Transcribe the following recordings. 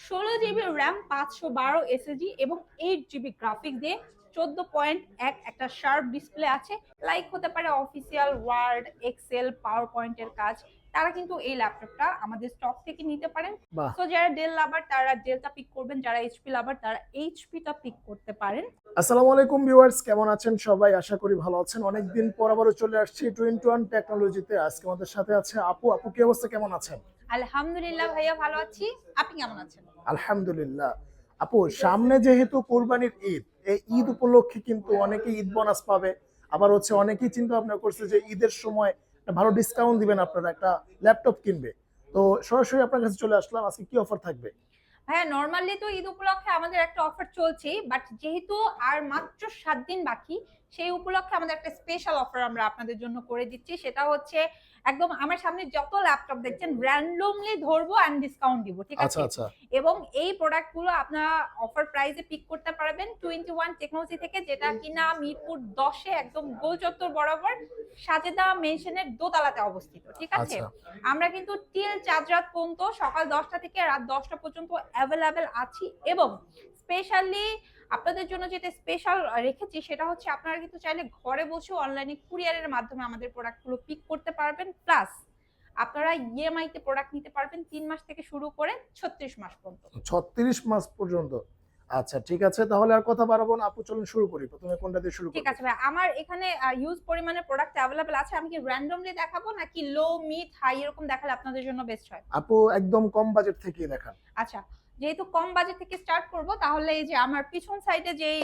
16 GB RAM, 512 SSD এবং 8 GB graphics দিয়ে 14.1 একটা শার্প ডিসপ্লে আছে। লাইক হতে পারে অফিসিয়াল ওয়ার্ড, এক্সেল, পাওয়ার পয়েন্টের কাজ, তারা কিন্তু এই ল্যাপটপটা আমাদের স্টক থেকে নিতে পারেন। বাহ! তো যারা ডেল লাভার তারা ডেলটা পিক করবেন, যারা এইচপি লাভার তারা এইচপিটা পিক করতে পারেন। আসসালামু আলাইকুম ভিউয়ার্স, কেমন আছেন সবাই? আশা করি ভালো আছেন। অনেকদিন পর আবারও চলে আসছি টুইন টু ওয়ান টেকনোলজিতে। আজকে আমাদের সাথে আছে আপু। আপু, কি অবস্থা, কেমন আছেন? আলহামদুলিল্লাহ ভাইয়া, ভালো আছি। আপনি কেমন আছেন? আলহামদুলিল্লাহ। আপু, সামনে যেহেতু কোরবানির ঈদ, এই ঈদ উপলক্ষে কিন্তু অনেকেই ঈদ বোনাস পাবে। আবার হচ্ছে অনেকেই চিন্তা ভাবনা করছে যে ঈদের সময় একটা ভালো ডিসকাউন্ট দিবেন, আপনারা একটা ল্যাপটপ কিনবে। তো সরাসরি আপনার কাছে চলে আসলাম, আজকে কি অফার থাকবে? হ্যাঁ, নর্মালি তো ঈদ উপলক্ষে আমাদের একটা অফার চলছে, বাট যেহেতু আর মাত্র 7 দিন বাকি, সেই উপলক্ষে আমাদের একটা স্পেশাল অফার আমরা আপনাদের জন্য করে দিচ্ছি। সেটা হচ্ছে একদম আমার সামনে যত ল্যাপটপ দেখছেন র্যান্ডমলি ধরবো এন্ড ডিসকাউন্ট দিব, ঠিক আচ্ছা আছে? আচ্ছা। এবং এই প্রোডাক্টগুলো আপনারা অফার প্রাইসে পিক করতে পারবেন 21 টেকনোলজি থেকে, যেটা কিনা মিরপুর 10-এ একদম গোল চত্বর বরাবর সাজেদা মেনশনের দোতলাতে অবস্থিত, ঠিক আছে? আচ্ছা আমরা কিন্তু টিল 4 রাত পর্যন্ত, সকাল 10টা থেকে রাত 10টা পর্যন্ত অ্যাভেলেবেল আছি। এবং স্পেশালি আপনাদের জন্য যেটা স্পেশাল রেখেছি সেটা হচ্ছে আপনারা কিন্তু চাইলে ঘরে বসে অনলাইনে কুরিয়ারের মাধ্যমে আমাদের প্রোডাক্টগুলো পিক করতে পারবেন। প্লাস আপনারা ইএমআই তে প্রোডাক্ট নিতে পারবেন 3 মাস থেকে শুরু করে 36 মাস পর্যন্ত। 36 মাস পর্যন্ত। আচ্ছা, ঠিক আছে, তাহলে আর কথা বাড়াবো না আপু, চলুন শুরু করি। প্রথমে কোনটা দিয়ে শুরু ঠিক করব? আছে ভাই, আমার এখানে ইউজ পরিমাণে প্রোডাক্ট অ্যাভেলেবেল আছে। আমি কি র্যান্ডমলি দেখাবো নাকি লো, মিড, হাই এরকম দেখালে আপনাদের জন্য বেস্ট হয়? আপু, একদম কম বাজেট থেকেই দেখান। আচ্ছা, যেহেতু কম বাজেট থেকে স্টার্ট করব, তাহলে এই যে আমার পিছন সাইডে যেই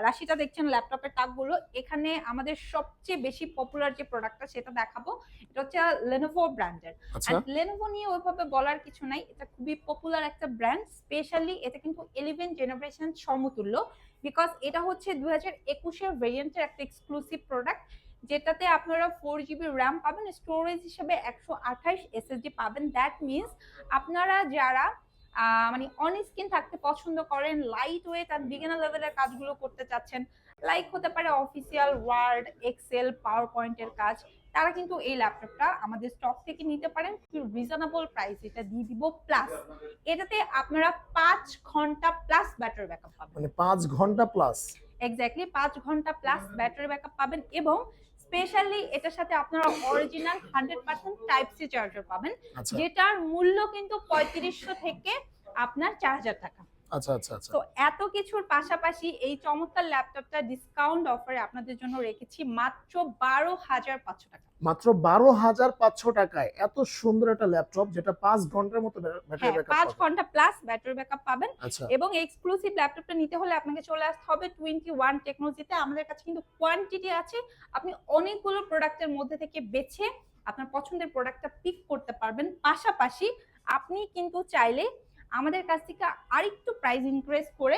রাশিটা দেখছেন ল্যাপটপের তাকগুলো, এখানে আমাদের সবচেয়ে বেশি পপুলার যে প্রোডাক্টটা সেটা দেখাবো। এটা হচ্ছে Lenovo ব্র্যান্ডের। আচ্ছা। এন্ড Lenovo নিয়ে ওইভাবে বলার কিছু নাই, এটা খুবই পপুলার একটা ব্র্যান্ড। স্পেশালি এটা কিন্তু 11 জেনারেশন সমতুল্য, বিকজ এটা হচ্ছে 2021-এর ভেরিয়েন্টের একটা এক্সক্লুসিভ প্রোডাক্ট, যেটাতে আপনারা 4 জিবি র্যাম পাবেন, স্টোরেজ হিসেবে 128 এসএসডি পাবেন। দ্যাট মিনস আপনারা যারা মানে অন স্ক্রিন থাকতে পছন্দ করেন, লাইট ওয়েট আর বিগিনার লেভেলের কাজগুলো করতে চাচ্ছেন, লাইক হতে পারে অফিসিয়াল ওয়ার্ড, এক্সেল, পাওয়ার পয়েন্টের কাজ, তারা কিন্তু এই ল্যাপটপটা আমাদের স্টক থেকে নিতে পারেন রিজনেবল প্রাইস এটা দিয়ে দিব। প্লাস এটাতে আপনারা 5 ঘন্টা প্লাস ব্যাটারি ব্যাকআপ পাবেন। মানে 5 ঘন্টা প্লাস? এক্স্যাক্টলি 5 ঘন্টা প্লাস ব্যাটারি ব্যাকআপ পাবেন। এবং স্পেশালি এটার সাথে আপনারা অরিজিনাল 100% টাইপ সি চার্জার পাবেন, আচ্ছা যেটার মূল্য কিন্তু 3500 থেকে আপনার 4000 টাকা। আচ্ছা আচ্ছা আচ্ছা। তো এত কিছুর পাশাপাশি এই চমৎকার ল্যাপটপটা ডিসকাউন্ট অফারে আপনাদের জন্য রেখেছি মাত্র 12,500 টাকা। মাত্র 12,500 টাকায় এত সুন্দর একটা ল্যাপটপ, যেটা 5 ঘন্টার মতো ব্যাটারি হ্যাঁ, ব্যাকআপ 5 পাবে। ঘন্টা প্লাস ব্যাটারি ব্যাকআপ পাবেন। আচ্ছা এবং এক্সক্লুসিভ ল্যাপটপটা নিতে হলে আপনাকে চলে আসতে হবে 21 টেকনোলজিতে। আমাদের কাছে কিন্তু কোয়ান্টিটি আছে, আপনি অনেকগুলো প্রোডাক্টের মধ্যে থেকে বেছে আপনার পছন্দের প্রোডাক্টটা পিক করতে পারবেন। পাশাপাশি আপনি কিন্তু চাইলে আমাদের কাছ থেকে আরেকটু প্রাইস ইনক্রিজ করে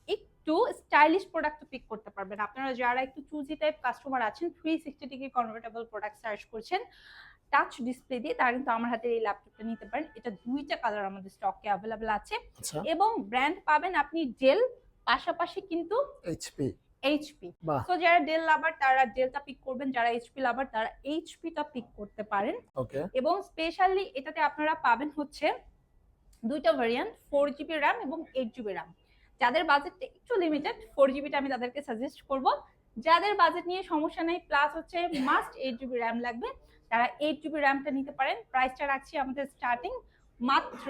একটু স্টাইলিশ প্রোডাক্ট পিক করতে পারবেন। আপনারা যারা একটু চুজি টাইপ কাস্টমার আছেন, 360 ডিগ্রি কনভার্টেবল প্রোডাক্ট সার্চ করছেন টাচ ডিসপ্লে দিয়ে, তারা কিন্তু আমার হাতের এই ল্যাপটপটা নিতে পারেন। এটা 2টা কালার আমাদের স্টকে অ্যাভেলেবেল আছে। আচ্ছা। এবং ব্র্যান্ড পাবেন আপনি ডেল, পাশাপাশি কিন্তু এইচপি। এইচপি। বাহ। সো যারা ডেল লাভার তারা ডেলটা পিক করবেন, যারা এইচপি লাভার তারা এইচপিটা পিক করতে পারেন। ওকে। এবং স্পেশালি এটাতে আপনারা পাবেন হচ্ছে 2টা ভেরিয়েন্ট, 4 জিবি র্যাম এবং 8 জিবি র্যাম। যাদের বাজেট একটু লিমিটেড, 4 জিবিটা আমি তাদেরকে সাজেস্ট করব। যাদের বাজেট নিয়ে সমস্যা নেই, প্লাস হচ্ছে মাস্ট 8 জিবি র্যাম লাগবে, তারা 8 জিবি র্যামটা নিতে পারেন। প্রাইসটা রাখছি আমাদের স্টার্টিং মাত্র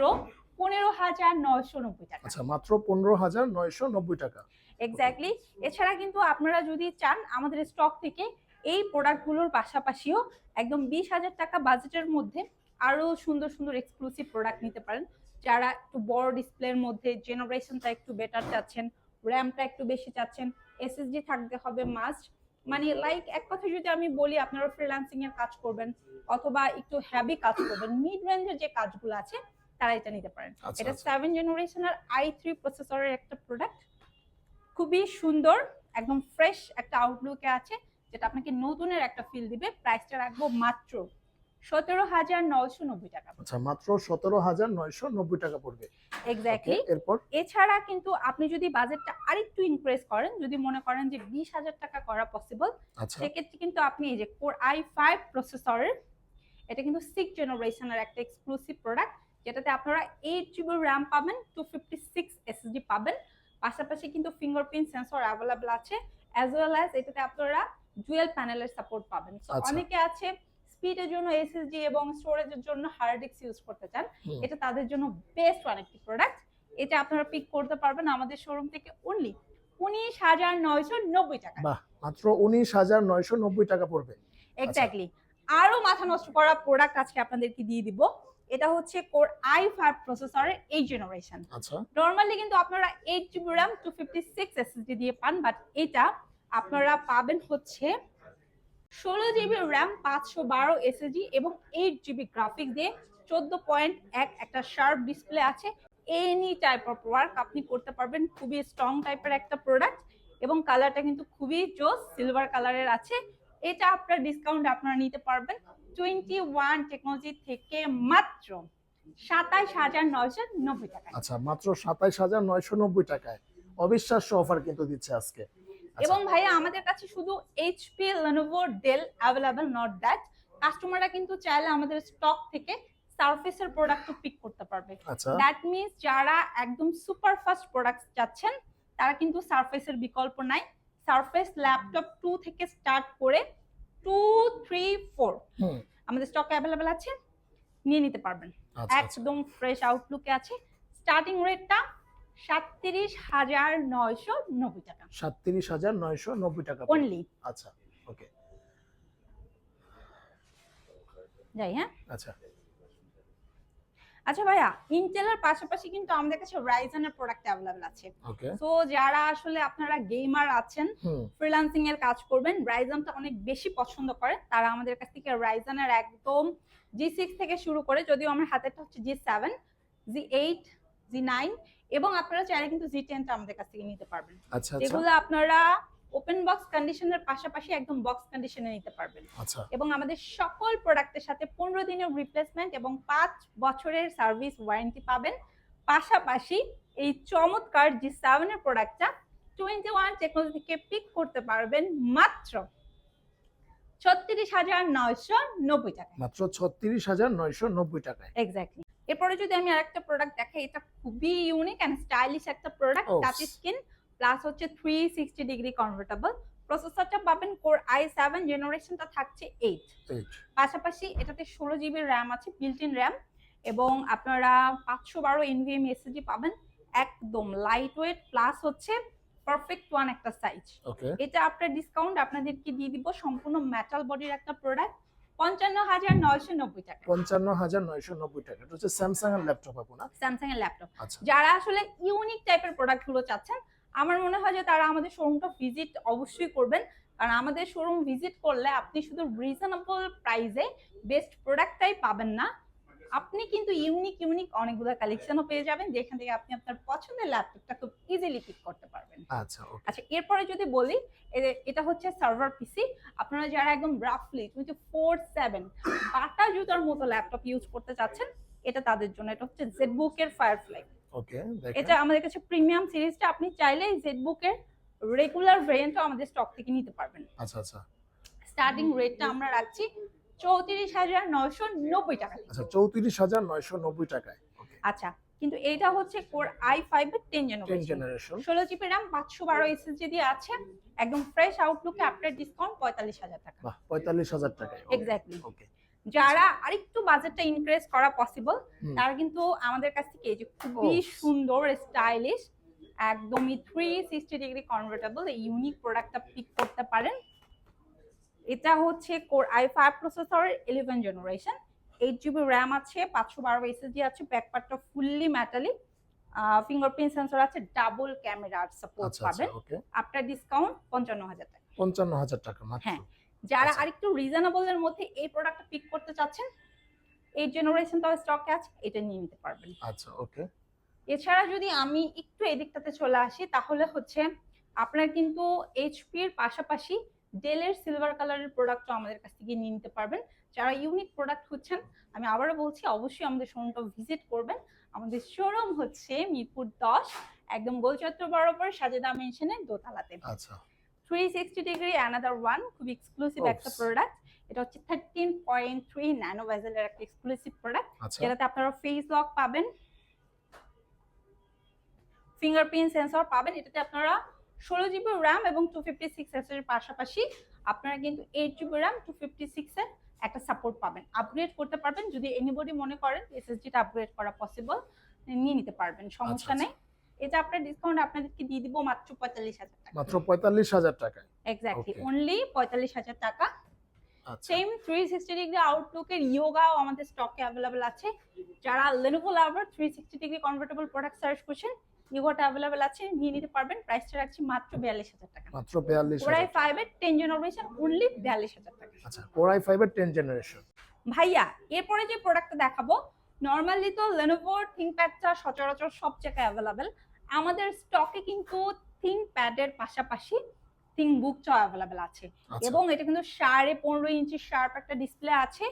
15,990 টাকা। আচ্ছা, মাত্র 15,990 টাকা। এক্স্যাক্টলি। এছাড়া কিন্তু আপনারা যদি চান আমাদের স্টক থেকে এই প্রোডাক্টগুলোর পাশাপাশিও একদম 20,000 টাকা বাজেটের মধ্যে আরো সুন্দর সুন্দর এক্সক্লুসিভ প্রোডাক্ট নিতে পারেন। যারা একটু বড় ডিসপ্লের মধ্যে জেনারেশনটা একটু বেটার চাচ্ছেন, র্যামটা একটু বেশি চাচ্ছেন, এসএসডি থাকতে হবে মাস্ট। মানে লাইক এক কথা যদি আমি বলি, আপনারা ফ্রিল্যান্সিং এর কাজ করবেন অথবা একটু হ্যাভি কাজ করবেন, মিড রেঞ্জের যে কাজগুলো আছে তারা এটা নিতে পারেন। আচ্ছা এটা আচ্ছা। 7 জেনারেশনের i3 প্রসেসরের একটা প্রোডাক্ট, খুবই সুন্দর, একদম ফ্রেশ একটা আউটলুকে আছে, যেটা আপনাকে নতুনের একটা ফিল দিবে। প্রাইসটা রাখবো মাত্র 17,990 টাকা। আচ্ছা, মাত্র 17,990 টাকা পড়বে। এক্স্যাক্টলি। এরপর? এছাড়া কিন্তু আপনি যদি বাজেটটা আরেকটু ইনক্রিজ করেন, যদি মনে করেন যে 20,000 টাকা করা পসিবল, আচ্ছা সেক্ষেত্রে কিন্তু আপনি এই যে কোর i5 প্রসেসরের, এটা কিন্তু 6 জেনারেশনের একটা এক্সক্লুসিভ প্রোডাক্ট, যেটাতে আপনারা 8GB র্যাম পাবেন, 256 SSD পাবেন। পাশাপাশি কিন্তু ফিঙ্গারপ্রিন্ট সেন্সর অ্যাভেলেবল আছে, অ্যাজ ওয়েল অ্যাজ এটাতে আপনারা ডুয়াল প্যানেলের সাপোর্ট পাবেন। সো আচ্ছা। অনেকে আছে স্পিডের জন্য এসএসডি এবং স্টোরেজের জন্য হার্ড ডিস্ক ইউজ করতে চান, এটা তাদের জন্য বেস্ট ওয়ান একটি প্রোডাক্ট। এটা আপনারা পিক করতে পারবেন আমাদের শোরুম থেকে অনলি 19,990 টাকা। বাহ, মাত্র 19,990 টাকা পড়বে। এক্স্যাক্টলি। আরো মাথা নষ্ট করা প্রোডাক্ট আজকে আপনাদেরকে দিয়ে দিব। এটা হচ্ছে কোর i5 প্রসেসরের 8 জেনারেশন। আচ্ছা, নরমালি কিন্তু আপনারা 8GB RAM 256 SSD দিয়ে পান, বাট এটা আপনারা পাবেন হচ্ছে 16GB RAM 512 SSD এবং 8GB গ্রাফিক্স দিয়ে 14.1 একটা শার্প ডিসপ্লে আছে। এনি টাইপ অফ ওয়ার্ক আপনি করতে পারবেন, খুবই স্ট্রং টাইপের একটা প্রোডাক্ট এবং কালারটা কিন্তু খুবই জোস সিলভার কালারের আছে। এটা আপনার ডিসকাউন্ট আপনারা নিতে পারবেন 21 টেকনোলজি থেকে মাত্র 27,990 টাকায়। আচ্ছা, মাত্র 27,990 টাকায় অবিশ্বাস্য অফার কিন্তু দিচ্ছে আজকে। এবং ভাইয়া আমাদের কাছে শুধু HP, Lenovo, Dell available, not that. কাস্টমাররা কিন্তু চাইলে আমাদের স্টক থেকে সারফেসের প্রোডাক্টও পিক করতে পারবে। আচ্ছা, দ্যাট মিন্স যারা একদম সুপার ফাস্ট প্রোডাক্ট চাচ্ছেন তারা কিন্তু সারফেসের বিকল্প নাই। সারফেস ল্যাপটপ 2 থেকে স্টার্ট করে 2, 3, 4 আমাদের স্টকে অ্যাভেলেবল আছে, নিয়ে নিতে পারবেন। আচ্ছা, একদম ফ্রেশ আউটলুকে আছে। স্টার্টিং রেটটা 37,990 টাকা 37,990 টাকা অনলি। আচ্ছা, ওকে, যাই হ্যাঁ। আচ্ছা, আচ্ছা ভাইয়া, ইন্টেলের পাশাপাশি কিন্তু আমাদের কাছে রাইজেনের প্রোডাক্ট অ্যাভেলেবল আছে। ওকে, সো যারা আসলে আপনারা গেমার আছেন, ফ্রিল্যান্সিং এর কাজ করবেন, রাইজেনটা অনেক বেশি পছন্দ করেন, তারা আমাদের কাছ থেকে রাইজেনের একদম G6 থেকে শুরু করে, যদিও আমার হাতেরটা হচ্ছে G7, G8, G9 এবং আপনারা চাইলে কিন্তু G10টা আমাদের কাছ থেকে নিতে পারবেন। আচ্ছা, যেগুলো আপনারা ওপেন বক্স কন্ডিশনের পাশাপাশি একদম বক্স কন্ডিশনে নিতে পারবেন। আচ্ছা, এবং আমাদের সকল প্রোডাক্টের সাথে 15 দিনের রিপ্লেসমেন্ট এবং 5 বছরের সার্ভিস ওয়ারেন্টি পাবেন। পাশাপাশি এই চমৎকার G7 এর প্রোডাক্টটা 21 টেকনোলজি থেকে পিক করতে পারবেন মাত্র 36,990 টাকা। মাত্র 36,990 টাকায়। এক্স্যাক্টলি। এরপরে যদি আমি আরেকটা প্রোডাক্ট দেখাই, এটা খুবই ইউনিক এন্ড স্টাইলিশ একটা প্রোডাক্ট, টাচ স্ক্রিন প্লাস হচ্ছে 360 ডিগ্রি কনভার্টেবল। প্রসেসরটা পাবেন কোর i7, জেনারেশনটা থাকছে 8। পাশাপাশি এটাতে 16GB র্যাম আছে, বিল্ট ইন র্যাম, এবং আপনারা 512 NVMe SSD পাবেন। একদম লাইট ওয়েট প্লাস হচ্ছে পারফেক্ট ওয়ান একটা সাইজ। ওকে, এটা আপনার ডিসকাউন্ট আপনাদেরকে দিয়ে দিব, সম্পূর্ণ মেটাল বডির একটা প্রোডাক্ট 55,990 টাকা। 55,990 টাকা। এটা হচ্ছে স্যামসাং এর ল্যাপটপ আপু না? স্যামসাং এর ল্যাপটপ। আচ্ছা, যারা আসলে ইউনিক টাইপের প্রোডাক্ট গুলো চাচ্ছেন, আমার মনে হয় যে তারা আমাদের শোরুমটা ভিজিট অবশ্যই করবেন, কারণ আমাদের শোরুম ভিজিট করলে আপনি শুধু রিজনেবল প্রাইসে বেস্ট প্রোডাক্টটাই পাবেন না, আপনি কিন্তু ইউনিক অনেকগুলো কালেকশনও পেয়ে যাবেন, যেখান থেকে আপনি আপনার পছন্দের ল্যাপটপটা খুব ইজিলি পিক করতে পারবেন। আচ্ছা, ওকে, আচ্ছা, এরপরে যদি বলি, এটা হচ্ছে সার্ভার পিসি। আপনারা যারা একদম রাফলি 24/7 বাটা জুতার মতো ল্যাপটপ ইউজ করতে চাচ্ছেন, এটা তাদের জন্য। এটা হচ্ছে জেটবুক এর ফায়ারফ্লাই। ওকে, এটা আমাদের কাছে প্রিমিয়াম সিরিজটা, আপনি চাইলে জেটবুক এর রেগুলার ভেরিয়েন্টও আমাদের স্টক থেকে নিতে পারবেন। আচ্ছা, আচ্ছা, স্টার্টিং রেটটা আমরা রাখছি 34,990 টাকা। আচ্ছা, 34,990 টাকায়। ওকে, আচ্ছা, কিন্তু এটা হচ্ছে কোর i5 এর 10 জেনারেশন, 16GB RAM 512 SSD দিয়ে আছে। একদম ফ্রেশ আউটলুকে আপনার ডিসকাউন্ট 45,000 টাকা। বাহ, 45,000 টাকায়। এক্স্যাক্টলি। ওকে, যারা আরেকটু বাজেটটা ইনক্রিজ করা পসিবল, তারা কিন্তু আমাদের কাছ থেকে এই যে খুবই সুন্দর স্টাইলিশ একদমই 360 ডিগ্রি কনভার্টেবল এই ইউনিক প্রোডাক্টটা পিক করতে পারেন। এটা হচ্ছে কোর i5 প্রসেসরের 11 জেনারেশন, 8GB র্যাম আছে, 512 SSD আছে, ব্যাকপার্টটা ফুললি মেটালিক, ফিঙ্গারপ্রিন্ট সেন্সর আছে, ডাবল ক্যামেরার সাপোর্ট পাবেন। আপনার ডিসকাউন্ট 55,000 টাকা। 55,000 টাকা মাত্র। হ্যাঁ, যারা আরেকটু রিজনেবল এর মধ্যে এই প্রোডাক্টটা পিক করতে চাচ্ছেন, 8 জেনারেশনটাও স্টকে আছে, এটা নিয়ে নিতে পারবেন। আচ্ছা, ওকে। এছাড়া যদি আমি একটু এদিকটাতে চলে আসি, তাহলে হচ্ছে আপনার কিন্তু এইচপি এর পাশাপাশি ডেলের সিলভার কালারের প্রোডাক্টও আমাদের কাছ থেকে নিয়ে নিতে পারবেন। যারা ইউনিক প্রোডাক্ট খুঁজছেন, আমি আবারও বলছি অবশ্যই আমাদের শোরুমটা ভিজিট করবেন। আমাদের শোরুম হচ্ছে মিরপুর 10, একদম গোলচত্বর বরাবর সাজেদা মেনশনের দোতলাতে। আচ্ছা, 360 ডিগ্রি অ্যানাদার ওয়ান, খুব এক্সক্লুসিভ একটা প্রোডাক্ট। এটা হচ্ছে 13.3 ন্যানো বেজেলের একটা এক্সক্লুসিভ প্রোডাক্ট, আচ্ছা যেটাতে আপনারা ফেস লক পাবেন, ফিঙ্গারপ্রিন্ট সেন্সর পাবেন। এটাতে আপনারা 16GB র্যাম এবং 256 এর পাশাপাশি আপনারা কিন্তু 8GB র্যাম 256 এর একটা সাপোর্ট পাবেন। আপগ্রেড করতে পারবেন, যদি এনিবডি মনে করেন এসএসডিটা আপগ্রেড করা পসিবল, নিয়ে নিতে পারবেন, সমস্যা নেই। এটা আপনার ডিসকাউন্ট আপনাদেরকে দিয়ে দিব মাত্র 45,000 টাকা, মাত্র 45,000 টাকায়। Exactly Okay. অনলি 45,000 টাকা। আচ্ছা সেম 360 ডিগ্রি আউটলুকের ইয়োগাও আমাদের স্টকে অ্যাভেলেবল আছে। যারা Lenovo লাভার 360 ডিগ্রি কনভার্টেবল প্রোডাক্ট সার্চ করছেন, ইয়োগাটা অ্যাভেলেবল আছে, নিয়ে নিতে পারবেন। প্রাইসটা রাখছি মাত্র 42,000 টাকা। মাত্র 42,000। Core i5 এর 10 জেনারেশন অনলি 42,000 টাকা। আচ্ছা Core i5 এর 10 জেনারেশন। ভাইয়া এরপরে যে প্রোডাক্টটা দেখাবো, নরমালি তো Lenovo ThinkPadটা সচরাচর সব জায়গায় অ্যাভেলেবল, আমাদের স্টকে কিন্তু ThinkPad এর পাশাপাশি ThinkBookটাও অ্যাভেলেবল আছে। আচ্ছা এবং এটা কিন্তু 15.5 ইঞ্চি শার্প একটা ডিসপ্লে আছে,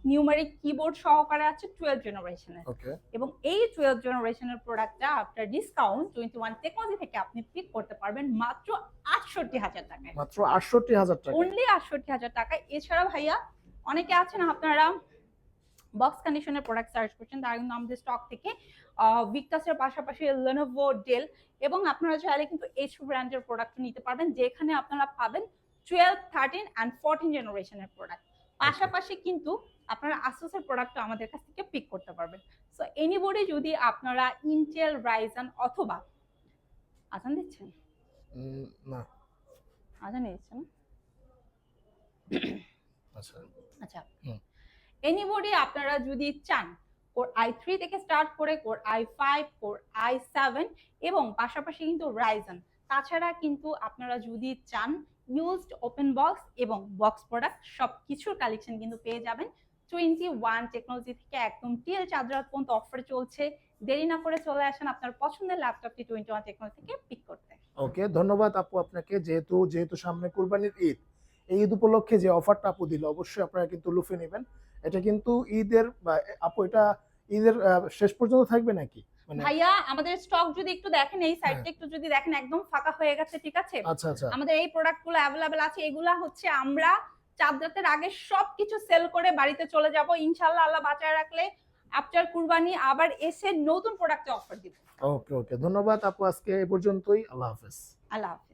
নিউমেরিক কিবোর্ড সহকারে আছে 12 জেনারেশনের। ওকে এবং এই 12 জেনারেশনের প্রোডাক্টটা আপনার ডিসকাউন্ট 21 টেকনোলজি থেকে আপনি পিক করতে পারবেন মাত্র 68,000 টাকায়, মাত্র 68,000 টাকা। অনলি 68,000 টাকায়। এছাড়া ভাইয়া অনেকে আছেন আপনারা বক্স কন্ডিশনের প্রোডাক্ট সার্চ করছেন, তারা কিন্তু আমাদের স্টক থেকে ভিক্টাসের পাশাপাশি Lenovo, ডেল এবং আপনারা চাইলে কিন্তু HP ব্র্যান্ডের প্রোডাক্ট নিতে পারবেন, যেখানে আপনারা পাবেন 12, 13 and 14 জেনারেশনের প্রোডাক্ট। পাশাপাশি কিন্তু আপনারা আসুসের প্রোডাক্টও আমাদের কাছ থেকে পিক করতে পারবেন। সো এনিবডি যদি আপনারা ইন্টেল, রাইজেন অথবা আজান দিচ্ছেন, না আজান দিচ্ছেন আচ্ছা আচ্ছা, হুম। এনিবডি আপনারা যদি চান Core i3 থেকে স্টার্ট করে Core i5, Core i7 এবং পাশাপাশি কিন্তু রাইজেন, তাছাড়া কিন্তু আপনারা যদি চান ইউজড ওপেন বক্স এবং বক্স প্রোডাক্ট সবকিছুর কালেকশন কিন্তু পেয়ে যাবেন 21 টেকনোলজি থেকে। একদম টিএল চাঁদরাত পর্যন্ত অফার চলছে, দেরি না করে চলে আসেন আপনার পছন্দের ল্যাপটপটি 21 টেকনোলজি থেকে পিক করতে। ওকে ধন্যবাদ আপু আপনাকে। যেহেতু সামনে কুরবানির ঈদ, এই ঈদ উপলক্ষে যে অফারটা আপু দিল অবশ্যই আপনারা কিন্তু লুফে নেবেন। এটা কিন্তু ঈদের আপু এটা ঈদের শেষ পর্যন্ত থাকবে নাকি? মানে ভাইয়া আমাদের স্টক যদি একটু দেখেন, এই সাইডটা একটু যদি দেখেন একদম ফাঁকা হয়ে গেছে, ঠিক আছে? আচ্ছা আচ্ছা আমাদের এই প্রোডাক্টগুলো অ্যাভেলেবেল আছে, এগুলা হচ্ছে আমরা চাঁদ রাতের আগে সবকিছু সেল করে বাড়িতে চলে যাব ইনশাআল্লাহ, আল্লাহ বাঁচায় রাখলে আফটার কুরবানি আবার এসে নতুন প্রোডাক্টে অফার দিব। ওকে ওকে ধন্যবাদ আপু, আজকে এই পর্যন্তই। আল্লাহ হাফেজ। আল্লাহ হাফেজ।